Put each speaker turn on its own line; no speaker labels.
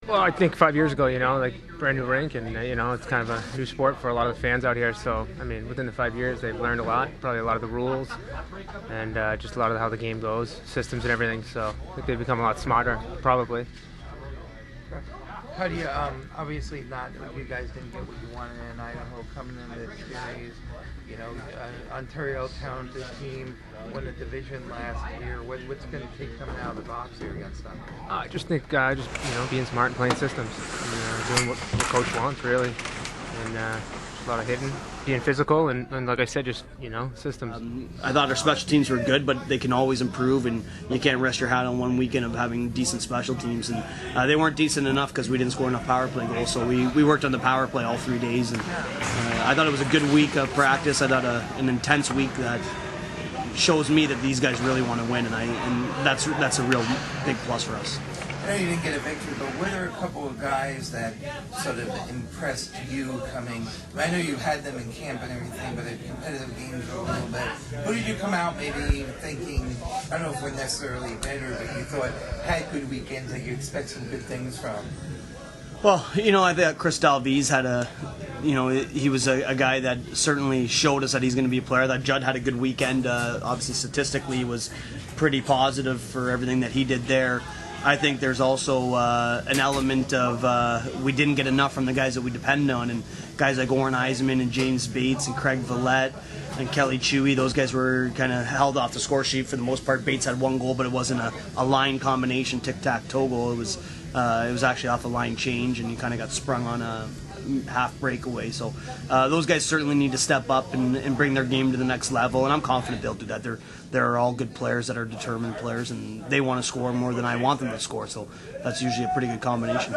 Well, I think 5 years ago, like brand new rink, and it's kind of a new sport for a lot of the fans out here. So, I mean, within the 5 years, they've learned a lot, probably a lot of the rules, and just a lot of how the game goes, systems and everything. So, I think they've become a lot smarter, probably.
How do you, obviously not, you guys didn't get what you wanted in Idaho coming into the series, Ontario talented team, won the division last year. What's going to take coming out of the box here against them?
I just think being smart and playing systems, and, doing what coach wants, really, and just a lot of hitting, being physical, and like I said, just systems.
I thought our special teams were good, but they can always improve, and you can't rest your hat on one weekend of having decent special teams. And they weren't decent enough because we didn't score enough power play goals. So we worked on the power play all 3 days, and I thought it was a good week of practice. I thought an intense week that shows me that these guys really want to win, and that's a real big plus for us.
I know you didn't get a victory, but were there a couple of guys that sort of impressed you coming? I know you had them in camp and everything, but the competitive games were a little bit. Who did you come out maybe thinking, I don't know if we're necessarily better, but you thought had good weekends that you expect some good things from?
Well, I think Chris Dalviz had he was a guy that certainly showed us that he's going to be a player. That Judd had a good weekend. Obviously, statistically, he was pretty positive for everything that he did there. I think there's also an element of we didn't get enough from the guys that we depend on, and guys like Oren Eisman and James Bates and Craig Villette and Kelly Chewy, those guys were kind of held off the score sheet for the most part. Bates had one goal, but it wasn't a line combination tic-tac-toe goal. It was actually off a line change, and he kind of got sprung on a half breakaway. So those guys certainly need to step up and bring their game to the next level, and I'm confident they'll do that. They're all good players that are determined players, and they want to score more than I want them to score, so that's usually a pretty good combination.